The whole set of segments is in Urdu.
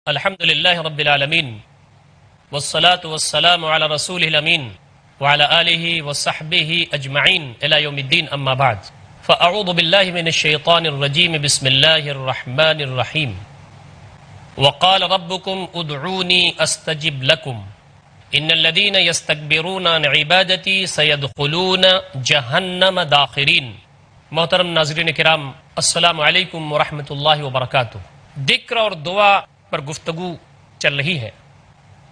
الحمد لله رب العالمين والصلاة والسلام على رسوله الأمين وعلى آله وصحبه أجمعين إلى يوم الدين أما بعد فأعوذ بالله من الشيطان الرجيم بسم الله الرحمن الرحيم وقال ربكم ادعوني أستجب لكم إن الذين يستكبرون عن عبادتي سيدخلون جهنم داخرين. محترم ناظرین کرام، السلام علیکم ورحمۃ اللہ وبرکاتہ. ذکر اور دعا پر گفتگو چل رہی ہے.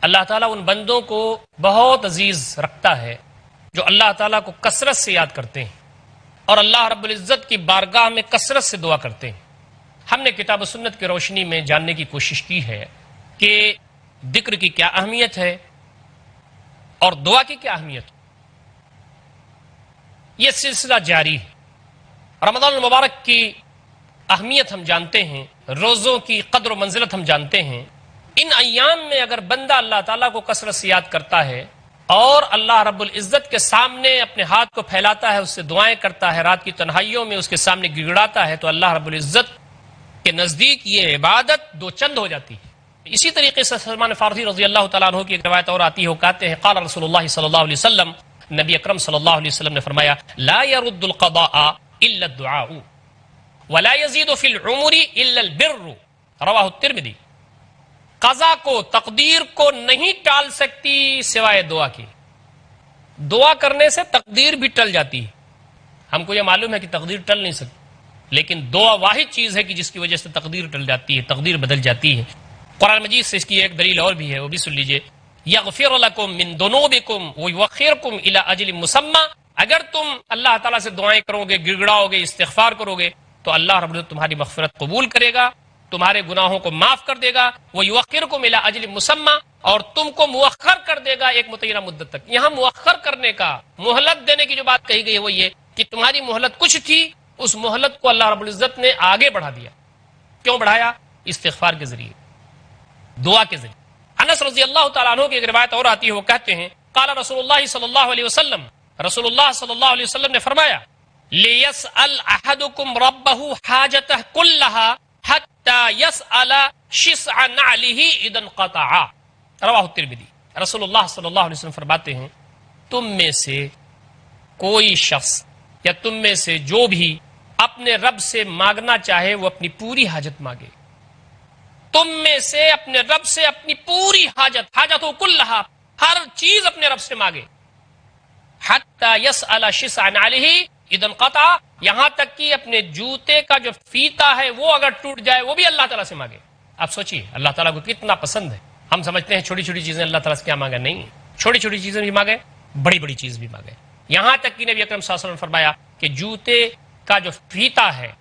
اللہ تعالیٰ ان بندوں کو بہت عزیز رکھتا ہے جو اللہ تعالیٰ کو کثرت سے یاد کرتے ہیں اور اللہ رب العزت کی بارگاہ میں کثرت سے دعا کرتے ہیں. ہم نے کتاب و سنت کی روشنی میں جاننے کی کوشش کی ہے کہ ذکر کی کیا اہمیت ہے اور دعا کی کیا اہمیت ہے. یہ سلسلہ جاری ہے. رمضان المبارک کی اہمیت ہم جانتے ہیں، روزوں کی قدر و منزلت ہم جانتے ہیں. ان ایام میں اگر بندہ اللہ تعالیٰ کو کثرت سے یاد کرتا ہے اور اللہ رب العزت کے سامنے اپنے ہاتھ کو پھیلاتا ہے، اس سے دعائیں کرتا ہے، رات کی تنہائیوں میں اس کے سامنے گڑگڑاتا ہے، تو اللہ رب العزت کے نزدیک یہ عبادت دو چند ہو جاتی ہے. اسی طریقے سے سلمان فارسی رضی اللہ تعالیٰ عنہ کی ایک روایت اور آتی ہے، وہ کہتے ہیں قال رسول اللہ صلی اللہ علیہ وسلم، نبی اکرم صلی اللہ علیہ وسلم نے فرمایا لا يرد القضاء الا الدعاء ولا يزيد في العمر الا البر. رواہ الترمذی. قضا کو، تقدیر کو نہیں ٹال سکتی سوائے دعا کی. دعا کرنے سے تقدیر بھی ٹل جاتی ہے. ہم کو یہ معلوم ہے کہ تقدیر ٹل نہیں سکتی، لیکن دعا واحد چیز ہے کہ جس کی وجہ سے تقدیر ٹل جاتی ہے، تقدیر بدل جاتی ہے. قرآن مجید سے اس کی ایک دلیل اور بھی ہے، وہ بھی سن لیجئے. یغفر لکم من ذنوبکم ویؤخرکم الی اجل مسمی. اگر تم اللہ تعالیٰ سے دعائیں کرو گے، گڑگڑاؤ گے، استغفار کرو گے، تو اللہ رب العزت تمہاری مغفرت قبول کرے گا، تمہارے گناہوں کو معاف کر دے گا. وَيُوَخِّرُكُمْ إِلَىٰ أَجْلٍ مُّسَمًّى، اور تم کو مؤخر کر دے گا ایک متعینہ مدت تک. یہاں مؤخر کرنے کا، مہلت دینے کی جو بات کہی گئی ہے وہ یہ کہ تمہاری مہلت کچھ تھی، اس مہلت کو اللہ رب العزت نے آگے بڑھا دیا. کیوں بڑھایا؟ استغفار کے ذریعے، دعا کے ذریعے. انس رضی اللہ تعالیٰ عنہ کی ایک روایت اور آتی ہے، وہ کہتے ہیں قال رسول اللہ صلی اللہ علیہ وسلم، رسول اللہ صلی اللہ علیہ وسلم نے فرمایا لِيَسْأَلْ أَحَدُكُمْ رَبَّهُ حَاجَتَهْ كُلَّهَا حَتَّى يَسْأَلَ شِسْعَ نَعْلِهِ إِذَا انْقَطَعَ. رواہ الترمذی. رسول اللہ صلی اللہ علیہ وسلم فرماتے ہیں تم میں سے کوئی شخص یا تم میں سے جو بھی اپنے رب سے مانگنا چاہے وہ اپنی پوری حاجت مانگے. تم میں سے اپنے رب سے اپنی پوری حاجت، حاجت ہو کلہا، ہر چیز اپنے رب سے مانگے. حتی یسأل شسع نعلہ اذا انقطع، یہاں تک کہ اپنے جوتے کا جو فیتا ہے وہ اگر ٹوٹ جائے وہ بھی اللہ تعالیٰ سے مانگے. آپ سوچئے اللہ تعالیٰ کو کتنا پسند ہے. ہم سمجھتے ہیں چھوٹی چھوٹی چیزیں اللہ تعالیٰ سے کیا مانگا، نہیں، چھوٹی چھوٹی چیزیں بھی مانگے، بڑی بڑی چیز بھی مانگے. یہاں تک کہ نبی اکرم صلی اللہ علیہ وسلم نے فرمایا کہ جوتے کا جو فیتا ہے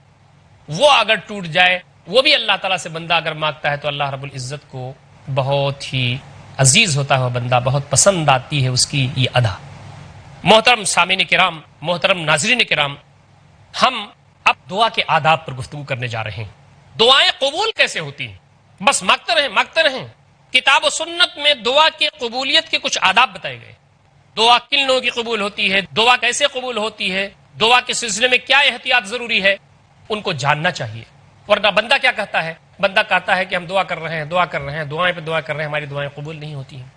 وہ اگر ٹوٹ جائے وہ بھی اللہ تعالیٰ سے بندہ اگر مانگتا ہے تو اللہ رب العزت کو بہت ہی عزیز ہوتا ہے وہ بندہ، بہت پسند آتی ہے اس کی یہ ادا. محترم سامعین کرام، محترم ناظرین کرام، ہم اب دعا کے آداب پر گفتگو کرنے جا رہے ہیں. دعائیں قبول کیسے ہوتی ہیں؟ بس مانگتے رہیں مانگتے رہیں. کتاب و سنت میں دعا کی قبولیت کے کچھ آداب بتائے گئے. دعا کن لوگوں کی قبول ہوتی ہے، دعا کیسے قبول ہوتی ہے، دعا کے سلسلے میں کیا احتیاط ضروری ہے، ان کو جاننا چاہیے. ورنہ بندہ کیا کہتا ہے؟ بندہ کہتا ہے کہ ہم دعا کر رہے ہیں، دعا کر رہے ہیں، دعائیں پہ دعا کر رہے ہیں، ہماری دعائیں قبول نہیں ہوتی ہیں.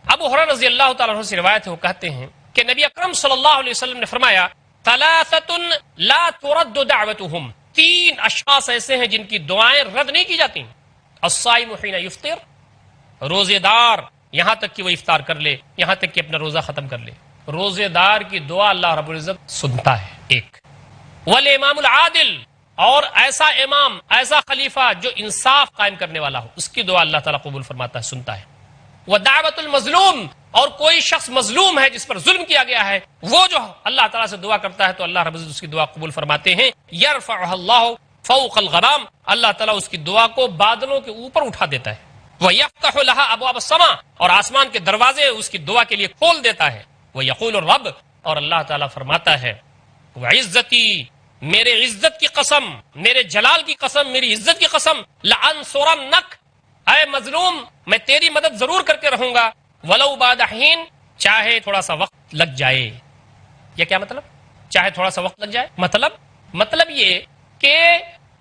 ابو ہریرہ رضی اللہ تعالیٰ عنہ سے روایت ہے، وہ کہتے ہیں کہ نبی اکرم صلی اللہ علیہ وسلم نے فرمایا ثلاثۃ لا ترد دعوتهم، تین اشخاص ایسے ہیں جن کی دعائیں رد نہیں کی جاتی. الصائم حین یفطر، روزے دار یہاں تک کہ وہ افطار کر لے، یہاں تک کہ اپنا روزہ ختم کر لے، روزے دار کی دعا اللہ رب العزت سنتا ہے. ایک والامام العادل، اور ایسا امام، ایسا خلیفہ جو انصاف قائم کرنے والا ہو، اس کی دعا اللہ تعالیٰ قبول فرماتا ہے، سنتا ہے. ودعوت المظلوم، اور کوئی شخص مظلوم ہے جس پر ظلم کیا گیا ہے، وہ جو اللہ تعالیٰ سے دعا کرتا ہے تو اللہ رب العزت اس کی دعا قبول فرماتے ہیں. یرفعها اللہ فوق الغمام، اللہ تعالیٰ اس کی دعا کو بادلوں کے اوپر اٹھا دیتا ہے. ویفتح لها ابواب السماء، اور آسمان کے دروازے اس کی دعا کے لیے کھول دیتا ہے. ویقول الرب، اور اللہ تعالیٰ فرماتا ہے وعزتی، میرے عزت کی قسم، میرے جلال کی قسم، میری عزت کی قسم، لانصرنک، اے مظلوم میں تیری مدد ضرور کر کے رہوں گا. ولو بعد حین، چاہے تھوڑا سا وقت لگ جائے. یہ کیا مطلب؟ چاہے تھوڑا سا وقت لگ جائے، مطلب یہ کہ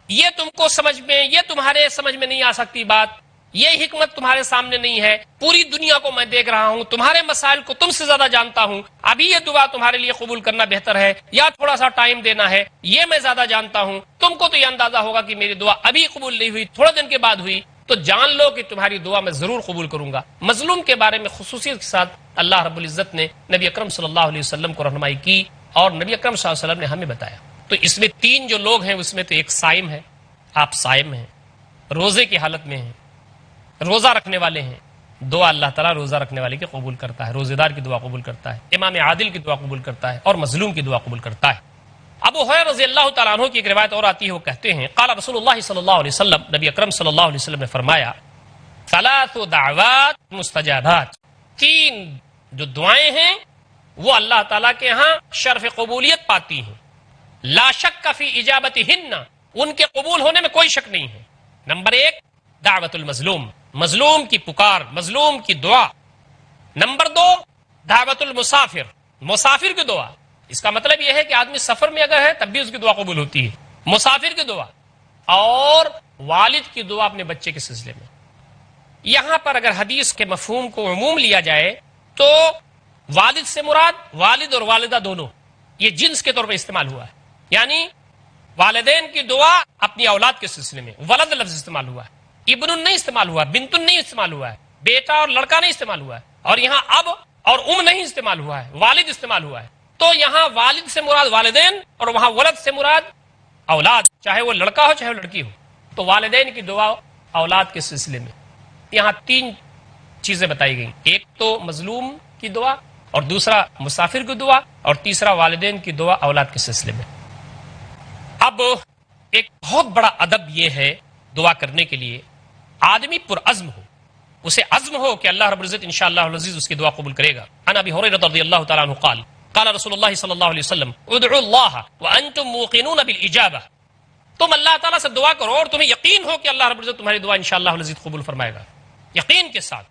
یہ تم کو سمجھ میں، یہ تمہارے سمجھ میں نہیں آ سکتی بات، یہ حکمت تمہارے سامنے نہیں ہے، پوری دنیا کو میں دیکھ رہا ہوں، تمہارے مسائل کو تم سے زیادہ جانتا ہوں، ابھی یہ دعا تمہارے لیے قبول کرنا بہتر ہے یا تھوڑا سا ٹائم دینا ہے، یہ میں زیادہ جانتا ہوں، تم کو تو یہ اندازہ ہوگا کہ میری دعا ابھی قبول نہیں ہوئی، تھوڑے دن کے بعد ہوئی، تو جان لو کہ تمہاری دعا میں ضرور قبول کروں گا۔ مظلوم کے بارے میں خصوصیت کے ساتھ اللہ رب العزت نے نبی اکرم صلی اللہ علیہ وسلم کو رہنمائی کی، اور نبی اکرم صلی اللہ علیہ وسلم نے ہمیں بتایا۔ تو اس میں تین جو لوگ ہیں، اس میں تو ایک صائم ہے، آپ صائم ہیں، روزے کی حالت میں ہیں، روزہ رکھنے والے ہیں، دعا اللہ تعالیٰ روزہ رکھنے والے کی قبول کرتا ہے، روزے دار کی دعا قبول کرتا ہے، امام عادل کی دعا قبول کرتا ہے، اور مظلوم کی دعا قبول کرتا ہے۔ ابو ہریرہ رضی اللہ تعالیٰ عنہ کی ایک روایت اور آتی ہے، وہ کہتے ہیں قال رسول اللہ صلی اللہ علیہ وسلم، نبی اکرم صلی اللہ علیہ وسلم نے فرمایا ثلاث دعوات مستجابات، تین جو دعائیں ہیں وہ اللہ تعالیٰ کے ہاں شرف قبولیت پاتی ہیں، لا شک فی اجابتہن، ان کے قبول ہونے میں کوئی شک نہیں ہے۔ نمبر ایک دعوت المظلوم، مظلوم کی پکار، مظلوم کی دعا۔ نمبر دو دعوت المسافر، مسافر کی دعا، اس کا مطلب یہ ہے کہ آدمی سفر میں اگر ہے تب بھی اس کی دعا قبول ہوتی ہے، مسافر کی دعا، اور والد کی دعا اپنے بچے کے سلسلے میں۔ یہاں پر اگر حدیث کے مفہوم کو عموم لیا جائے تو والد سے مراد والد اور والدہ دونوں، یہ جنس کے طور پر استعمال ہوا ہے، یعنی والدین کی دعا اپنی اولاد کے سلسلے میں، ولد لفظ استعمال ہوا ہے، ابن نہیں استعمال ہوا، بنت نہیں استعمال ہوا ہے، بیٹا اور لڑکا نہیں استعمال ہوا ہے، اور یہاں اب اور نہیں استعمال ہوا ہے، والد استعمال ہوا ہے۔ تو یہاں والد سے مراد والدین، اور وہاں ولد سے مراد اولاد، چاہے وہ لڑکا ہو چاہے وہ لڑکی ہو۔ تو والدین کی دعا اولاد کے سلسلے میں یہاں تین چیزیں بتائی گئی، ایک تو مظلوم کی دعا، اور دوسرا مسافر کی دعا، اور تیسرا والدین کی دعا اولاد کے سلسلے میں۔ اب ایک بہت بڑا ادب یہ ہے دعا کرنے کے لیے، آدمی پر عزم ہو، اسے عزم ہو کہ اللہ رب العزت انشاءاللہ العزیز اس کی دعا قبول کرے گا۔ عن ابی ہریرہ رضی اللہ تعالی عنہ قال قال رسول اللہ صلی اللہ علیہ وسلم ادعوا اللہ وانتم موقنون بالاجابہ، تم اللہ تعالیٰ سے دعا کرو اور تمہیں یقین ہو کہ اللہ رب العزت تمہاری دعا انشاءاللہ العزیز قبول فرمائے گا، یقین کے ساتھ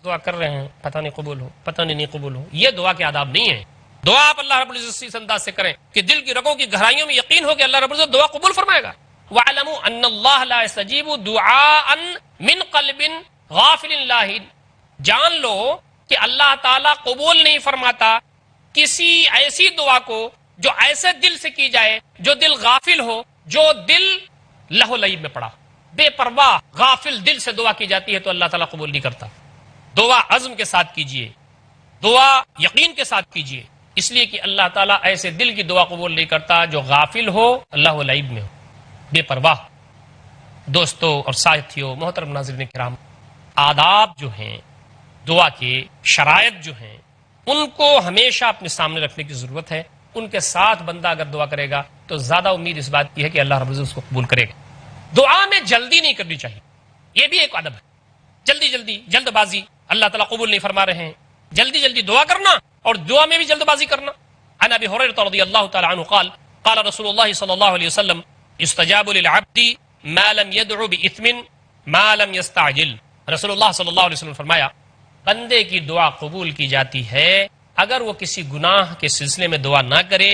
دعا کر رہے ہیں، پتہ نہیں قبول ہو، پتہ نہیں قبول ہو، یہ دعا کے آداب نہیں ہے۔ دعا آپ اللہ رب العزت اس انداز سے کریں کہ دل کی رگوں کی گہرائیوں میں یقین ہو کہ اللہ رب العزت دعا قبول فرمائے گا۔ وَاعْلَمُوا أَنَّ اللَّهَ لَا يَسْتَجِيبُ دُعَاءً مِّن قَلْبٍ غَافِلٍ لَاهٍ، جان لو کہ اللہ تعالیٰ قبول نہیں فرماتا کسی ایسی دعا کو جو ایسے دل سے کی جائے جو دل غافل ہو، جو دل لہو لعب میں پڑا، بے پرواہ غافل دل سے دعا کی جاتی ہے تو اللہ تعالیٰ قبول نہیں کرتا۔ دعا عزم کے ساتھ کیجئے، دعا یقین کے ساتھ کیجئے، اس لیے کہ اللہ تعالیٰ ایسے دل کی دعا قبول نہیں کرتا جو غافل ہو، اللہ لعب میں ہو، بے پرواہ۔ دوستو اور ساتھیو، محترم ناظرین کرام، آداب جو ہیں دعا کے، شرائط جو ہیں، ان کو ہمیشہ اپنے سامنے رکھنے کی ضرورت ہے۔ ان کے ساتھ بندہ اگر دعا کرے گا تو زیادہ امید اس بات کی ہے کہ اللہ رب العزت اس کو قبول کرے گا۔ دعا میں جلدی نہیں کرنی چاہیے، یہ بھی ایک ادب ہے۔ جلد بازی اللہ تعالیٰ قبول نہیں فرما رہے ہیں، جلدی دعا کرنا اور دعا میں بھی جلد بازی کرنا۔ عن ابی ہریرہ رضی اللہ تعالی عنہ قال قال رسول اللہ صلی اللہ علیہ وسلم یستجاب للعبد ما لم يدع باثم ما لم يستعجل، رسول اللہ صلی اللہ علیہ وسلم فرمایا بندے کی دعا قبول کی جاتی ہے اگر وہ کسی گناہ کے سلسلے میں دعا نہ کرے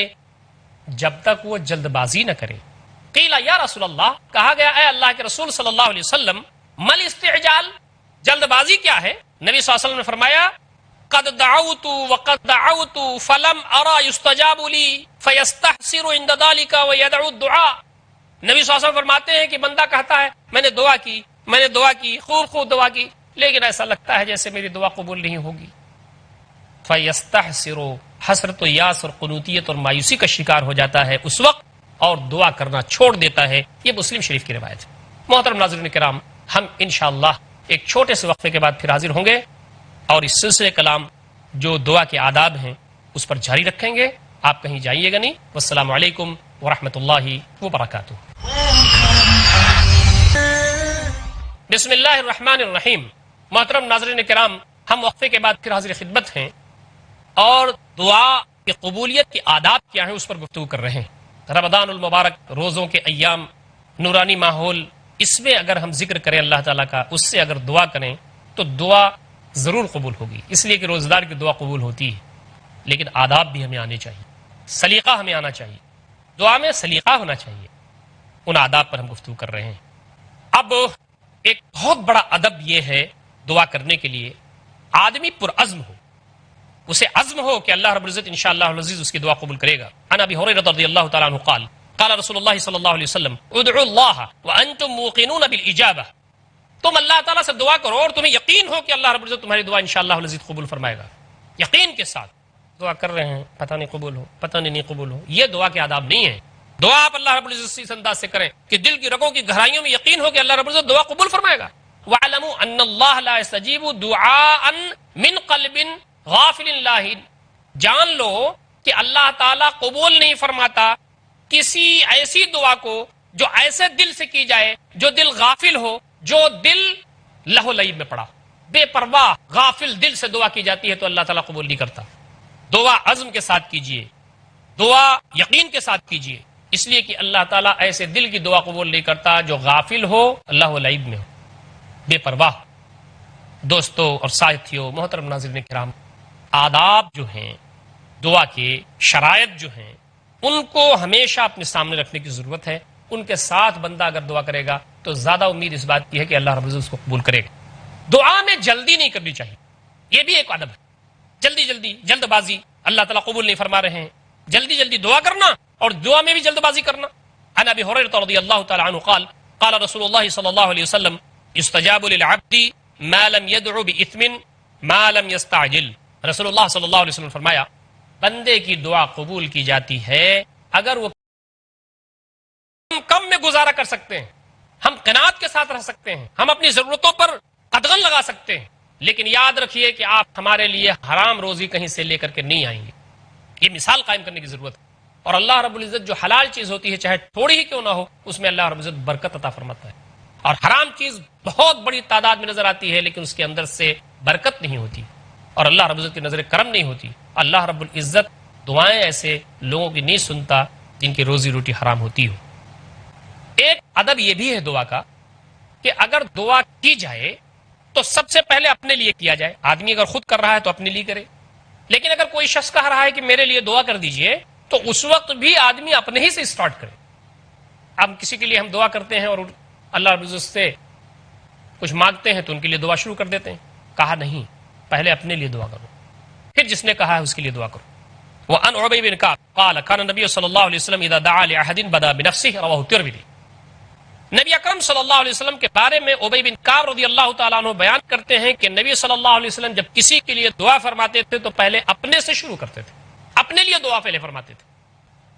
جب تک وہ جلد بازی نہ کرے۔ قیل یا رسول اللہ، کہا گیا اے اللہ کے رسول صلی اللہ علیہ وسلم مل استعجال، جلد بازی کیا ہے؟ نبی صلی اللہ علیہ وسلم نے فرمایا قد دعوت وقد دعوت فلم ارى يستجاب لي فيستحسر عند ذلك ويدعو الدعاء۔ نبی صلی اللہ علیہ وسلم فرماتے ہیں کہ بندہ کہتا ہے میں نے دعا کی خوب دعا کی، لیکن ایسا لگتا ہے جیسے میری دعا قبول نہیں ہوگی۔ فیستحسر، حسرت و یاس اور قنوطیت اور مایوسی کا شکار ہو جاتا ہے اس وقت اور دعا کرنا چھوڑ دیتا ہے۔ یہ مسلم شریف کی روایت ہے۔ محترم ناظرین کرام، ہم انشاءاللہ ایک چھوٹے سے وقفے کے بعد پھر حاضر ہوں گے اور اس سلسلے کلام جو دعا کے آداب ہیں اس پر جاری رکھیں گے۔ آپ کہیں جائیے گا نہیں۔ والسلام علیکم ورحمۃ اللہ وبرکاتہ۔ بسم اللہ الرحمن الرحیم۔ محترم ناظرین کرام، ہم وقفے کے بعد پھر حاضر خدمت ہیں اور دعا کی قبولیت کے آداب کیا ہیں اس پر گفتگو کر رہے ہیں۔ رمضان المبارک، روزوں کے ایام، نورانی ماحول، اس میں اگر ہم ذکر کریں اللہ تعالیٰ کا، اس سے اگر دعا کریں تو دعا ضرور قبول ہوگی، اس لیے کہ روزدار کی دعا قبول ہوتی ہے، لیکن آداب بھی ہمیں آنے چاہیے، سلیقہ ہمیں آنا چاہیے، دعا میں سلیقہ ہونا چاہیے۔ ان آداب پر ہم گفتگو کر رہے ہیں۔ اب ایک بہت بڑا ادب یہ ہے دعا کرنے کے لیے آدمی پرعزم ہو، اسے عزم ہو کہ اللہ رب العزت انشاءاللہ العزیز اس کی دعا قبول کرے گا. عن ابی ہریرہ رضی اللہ تعالی عنہ قال قال رسول اللہ صلی اللہ علیہ وسلم ادعوا اللہ وانتم موقنون بالاجابہ، تم اللہ تعالیٰ سے دعا کرو اور تمہیں یقین ہو کہ اللہ رب العزت تمہاری دعا انشاءاللہ العزیز قبول فرمائے گا. یقین کے ساتھ دعا کر رہے ہیں، پتہ نہیں قبول ہو، پتہ نہیں قبول ہو، یہ دعا کے آداب نہیں ہے. دعا آپ اللہ رب العزت سے اس انداز سے کریں کہ دل کی رگوں کی گہرائیوں میں یقین ہو کہ اللہ رب العزت دعا قبول فرمائے گا. وَاعْلَمُوا أَنَّ اللَّهَ لَا يَسْتَجِيبُ دُعَاءً مِّن قَلْبٍ غَافِلٍ لَّاهٍ، جان لو کہ اللہ تعالیٰ قبول نہیں فرماتا کسی ایسی دعا کو جو ایسے دل سے کی جائے جو دل غافل ہو، جو دل لہو لعب میں پڑا، بے پرواہ غافل دل سے دعا کی جاتی ہے تو اللہ تعالیٰ قبول نہیں کرتا. دعا عزم کے ساتھ کیجئے، دعا یقین کے ساتھ کیجئے، اس لیے کہ اللہ تعالیٰ ایسے دل کی دعا قبول نہیں کرتا جو غافل ہو، لہو لعب میں ہو، بے پرواہ. دوستو اور ساتھیو، محترم ناظرین کرام، آداب جو ہیں دعا کے، شرائط جو ہیں، ان کو ہمیشہ اپنے سامنے رکھنے کی ضرورت ہے. ان کے ساتھ بندہ اگر دعا کرے گا تو زیادہ امید اس بات کی ہے کہ اللہ رب العزت اس کو قبول کرے گا. دعا میں جلدی نہیں کرنی چاہیے، یہ بھی ایک ادب ہے. جلد بازی اللہ تعالیٰ قبول نہیں فرما رہے ہیں، جلدی دعا کرنا اور دعا میں بھی جلد بازی کرنا. عن ابی ہریرہ رضی اللہ تعالی عنہ قال قال رسول اللہ صلی اللہ علیہ وسلم یستجاب للعبد ما لم يدع باثم ما لم يستعجل. رسول اللہ صلی اللہ علیہ وسلم فرمایا بندے کی دعا قبول کی جاتی ہے اگر وہ کم میں گزارا کر سکتے ہیں، ہم قناعت کے ساتھ رہ سکتے ہیں، ہم اپنی ضرورتوں پر قدغن لگا سکتے ہیں، لیکن یاد رکھیے کہ آپ ہمارے لیے حرام روزی کہیں سے لے کر کے نہیں آئیں گے. یہ مثال قائم کرنے کی ضرورت ہے. اور اللہ رب العزت جو حلال چیز ہوتی ہے چاہے تھوڑی ہی کیوں نہ ہو اس میں اللہ رب العزت برکت عطا فرماتا ہے، اور حرام چیز بہت بڑی تعداد میں نظر آتی ہے لیکن اس کے اندر سے برکت نہیں ہوتی اور اللہ رب العزت کی نظر کرم نہیں ہوتی. اللہ رب العزت دعائیں ایسے لوگوں کی نہیں سنتا جن کی روزی روٹی حرام ہوتی ہو. ایک ادب یہ بھی ہے دعا کا کہ اگر دعا کی جائے تو سب سے پہلے اپنے لیے کیا جائے. آدمی اگر خود کر رہا ہے تو اپنے لیے کرے، لیکن اگر کوئی شخص کہہ رہا ہے کہ میرے لیے دعا کر دیجئے تو اس وقت بھی آدمی اپنے ہی سے اسٹارٹ کرے. اب کسی کے لیے ہم دعا کرتے ہیں اور اللہ رب العزت سے کچھ مانگتے ہیں تو ان کے لیے دعا شروع کر دیتے ہیں. کہا نہیں، پہلے اپنے لیے دعا کرو، پھر جس نے کہا ہے اس کے لیے دعا کرو. وعن عبی بن کعب قال كان النبي صلی اللہ علیہ وسلم اذا دعا لاحد بدا بنفسه رواه الترمذی. نبی اکرم صلی اللہ علیہ وسلم کے بارے میں عبی بن کعب رضی اللہ تعالیٰ عنہ بیان کرتے ہیں کہ نبی صلی اللہ علیہ وسلم جب کسی کے لیے دعا فرماتے تھے تو پہلے اپنے سے شروع کرتے تھے، اپنے لیے دعا پہلے فرماتے تھے.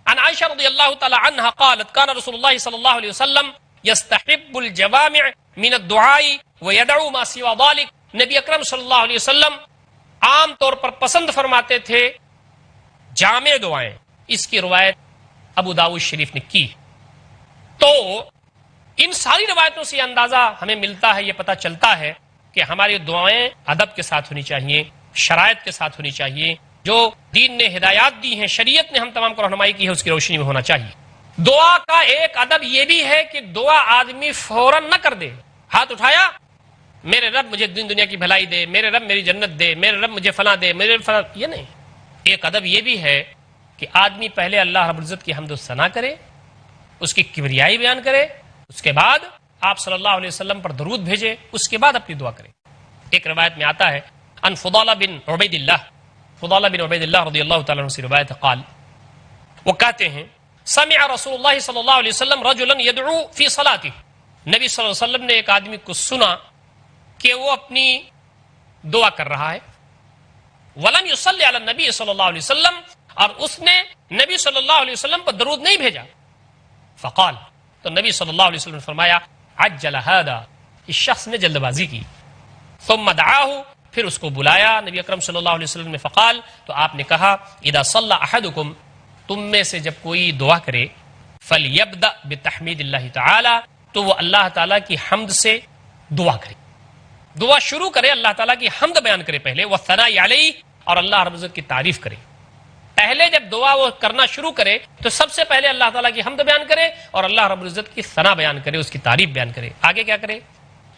عن عائشہ رضی اللہ تعالیٰ عنہ قالت كان رسول اللہ صلی اللہ علیہ وسلم يستحب الجوامع من الدعاء ويدعو ما سوى ذلك. نبی اکرم صلی اللہ علیہ وسلم عام طور پر پسند فرماتے تھے جامع دعائیں. اس کی روایت ابو داؤد شریف نے کی. تو ان ساری روایتوں سے یہ اندازہ ہمیں ملتا ہے، یہ پتہ چلتا ہے کہ ہماری دعائیں ادب کے ساتھ ہونی چاہیے، شرائط کے ساتھ ہونی چاہیے. جو دین نے ہدایات دی ہیں، شریعت نے ہم تمام کو رہنمائی کی ہے، اس کی روشنی میں ہونا چاہیے. دعا کا ایک ادب یہ بھی ہے کہ دعا آدمی فوراً نہ کر دے. ہاتھ اٹھایا، میرے رب مجھے دین دنیا کی بھلائی دے، میرے رب میری جنت دے، میرے رب مجھے فلاں دے، میرے رب فلاں، یہ نہیں. ایک ادب یہ بھی ہے کہ آدمی پہلے اللہ رب العزت کی حمد و ثنا کرے، اس کی کبریائی بیان کرے، اس کے بعد آپ صلی اللہ علیہ وسلم پر درود بھیجے، اس کے بعد اپنی دعا کرے. ایک روایت میں آتا ہے ان فضالہ بن عبید اللہ رضی اللہ تعالیٰ عنہ سے روایت قال، وہ کہتے ہیں سمع رسول اللہ صلی اللہ علیہ وسلم رجلا يدعو فی صلاتہ. نبی صلی اللہ علیہ وسلم نے ایک آدمی کو سنا کہ وہ اپنی دعا کر رہا ہے. ولم يصلی علی النبی صلی اللہ علیہ وسلم، اور اس نے نبی صلی اللہ علیہ وسلم پر درود نہیں بھیجا. فقال، تو نبی صلی اللہ علیہ وسلم نے فرمایا عجل هذا، اس شخص نے جلد بازی کی. ثم دعاه، پھر اس کو بلایا نبی اکرم صلی اللہ علیہ وسلم نے. فقال، تو آپ نے کہا اذا صلى احدکم، تم میں سے جب کوئی دعا کرے، فلیبدأ بتحمید اللہ تعالی، تو وہ اللہ تعالیٰ کی حمد سے دعا کرے، دعا شروع کرے، اللہ تعالیٰ کی حمد بیان کرے پہلے، والثناء علیہ، اور اللہ رب العزت کی تعریف کرے. پہلے جب دعا وہ کرنا شروع کرے تو سب سے پہلے اللہ تعالیٰ کی حمد بیان کرے اور اللہ رب العزت کی ثنا بیان کرے، اس کی تعریف بیان کرے. آگے کیا کرے؟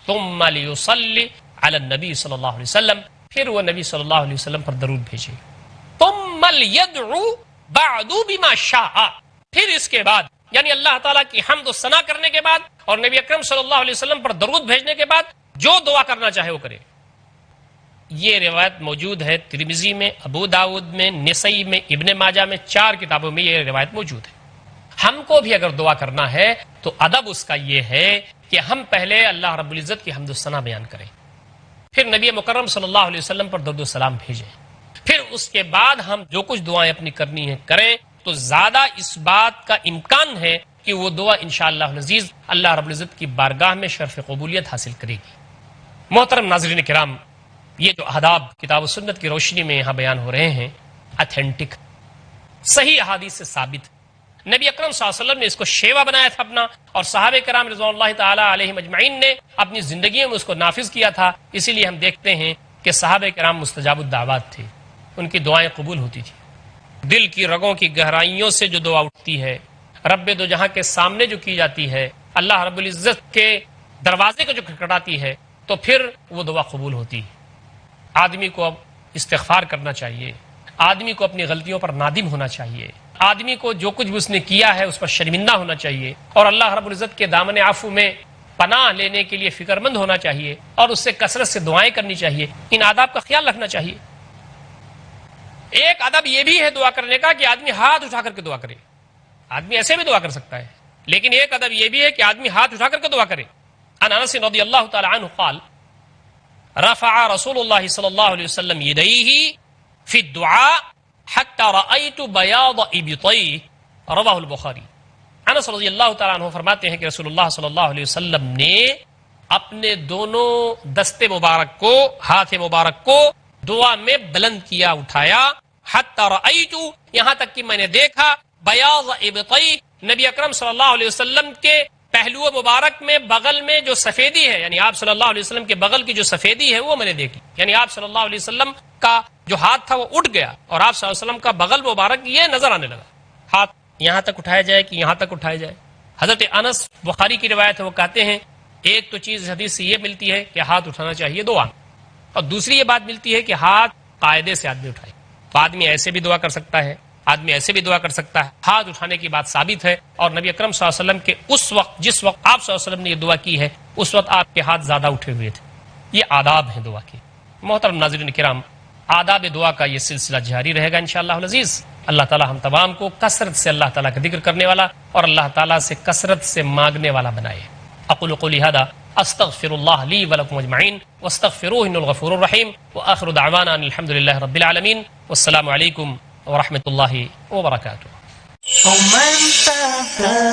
ثم لیصلی علی النبی صلی اللہ علیہ وسلم، پھر وہ نبی صلی اللہ علیہ وسلم پر درود بھیجے. ثم لیدعو بعد بما شاء، پھر اس کے بعد یعنی اللہ تعالیٰ کی حمد و ثنا کرنے کے بعد اور نبی اکرم صلی اللہ علیہ وسلم پر درود بھیجنے کے بعد جو دعا کرنا چاہے وہ کرے. یہ روایت موجود ہے ترمذی میں، ابو داؤد میں، نسائی میں، ابن ماجہ میں، 4 کتابوں میں یہ روایت موجود ہے. ہم کو بھی اگر دعا کرنا ہے تو ادب اس کا یہ ہے کہ ہم پہلے اللہ رب العزت کی حمد و ثنا بیان کریں، پھر نبی مکرم صلی اللہ علیہ وسلم پر درود و سلام بھیجیں، پھر اس کے بعد ہم جو کچھ دعائیں اپنی کرنی ہیں کریں، تو زیادہ اس بات کا امکان ہے کہ وہ دعا انشاءاللہ العزیز اللہ رب العزت کی بارگاہ میں شرف قبولیت حاصل کرے گی. محترم ناظرین کرام، یہ جو آداب کتاب و سنت کی روشنی میں یہاں بیان ہو رہے ہیں اتھینٹک صحیح احادیث سے ثابت. نبی اکرم صلی اللہ علیہ وسلم نے اس کو شیوا بنایا تھا اپنا، اور صحابہ کرام رضوان اللہ تعالی علیہم اجمعین نے اپنی زندگیوں میں اس کو نافذ کیا تھا. اسی لیے ہم دیکھتے ہیں کہ صحابہ کرام مستجاب الدعوات تھے، ان کی دعائیں قبول ہوتی تھی. دل کی رگوں کی گہرائیوں سے جو دعا اٹھتی ہے، رب دو جہاں کے سامنے جو کی جاتی ہے، اللہ رب العزت کے دروازے کو جو کھٹکھٹاتی ہے، تو پھر وہ دعا قبول ہوتی ہے. آدمی کو اب استغفار کرنا چاہیے، آدمی کو اپنی غلطیوں پر نادم ہونا چاہیے، آدمی کو جو کچھ بھی اس نے کیا ہے اس پر شرمندہ ہونا چاہیے، اور اللہ رب العزت کے دامن عفو میں پناہ لینے کے لیے فکر مند ہونا چاہیے، اور اس سے کثرت سے دعائیں کرنی چاہیے. ان آداب کا خیال رکھنا چاہیے. ایک ادب یہ بھی ہے دعا کرنے کا کہ آدمی ہاتھ اٹھا کر کے دعا کرے. آدمی ایسے بھی دعا کر سکتا ہے، لیکن ایک ادب یہ بھی ہے کہ آدمی ہاتھ اٹھا کر کے دعا کرے. عن انس رضی اللہ تعالی عنہ قال رفع رسول اللہ صلی اللہ علیہ وسلم یدیہ فی الدعاء حتی رأیت بیاض ابطیہ رواہ البخاری. انس رضی اللہ تعالی عنہ فرماتے ہیں کہ رسول اللہ صلی اللہ علیہ وسلم نے اپنے دونوں دستے مبارک کو، ہاتھ مبارک کو دعا میں بلند کیا، اٹھایا. حتی رأیت، یہاں تک کہ میں نے دیکھا، بیاض ابطیہ، نبی اکرم صلی اللہ علیہ وسلم کے پہلو مبارک میں بغل میں جو سفیدی ہے، یعنی آپ صلی اللہ علیہ وسلم کے بغل کی جو سفیدی ہے وہ میں نے دیکھی. یعنی آپ صلی اللہ علیہ وسلم کا جو ہاتھ تھا وہ اٹھ گیا، اور آپ صلی اللہ علیہ وسلم کا بغل مبارک یہ نظر آنے لگا. ہاتھ یہاں تک اٹھایا جائے کہ یہاں تک اٹھایا جائے. حضرت انس، بخاری کی روایت ہے، وہ کہتے ہیں ایک تو چیز حدیث سے یہ ملتی ہے کہ ہاتھ اٹھانا چاہیے دعا، اور دوسری یہ بات ملتی ہے کہ ہاتھ قاعدے سے آدمی اٹھائے. تو آدمی ایسے بھی دعا کر سکتا ہے، آدمی ایسے بھی دعا کر سکتا ہے. ہاتھ اٹھانے کی بات ثابت ہے، اور نبی اکرم صلی اللہ علیہ وسلم کے اس وقت، جس وقت آپ صلی اللہ علیہ وسلم نے یہ دعا کی ہے، اس وقت آپ کے ہاتھ زیادہ اٹھے ہوئے تھے. یہ آداب ہیں دعا کے. محترم ناظرین کرام، آداب دعا کا یہ سلسلہ جاری رہے گا انشاءاللہ العزیز. اللہ تعالی ہم تمام کو کثرت سے اللہ تعالیٰ کا ذکر کرنے والا اور اللہ تعالیٰ سے کثرت سے مانگنے والا بنائے. اقول قولی ھذا استغفر اللہ لی ولکم اجمعین واستغفروہ انہ الغفور الرحیم وآخر دعوانا ان الحمد للہ رب العالمین والسلام علیکم ورحمۃ اللہ وبرکاتہ.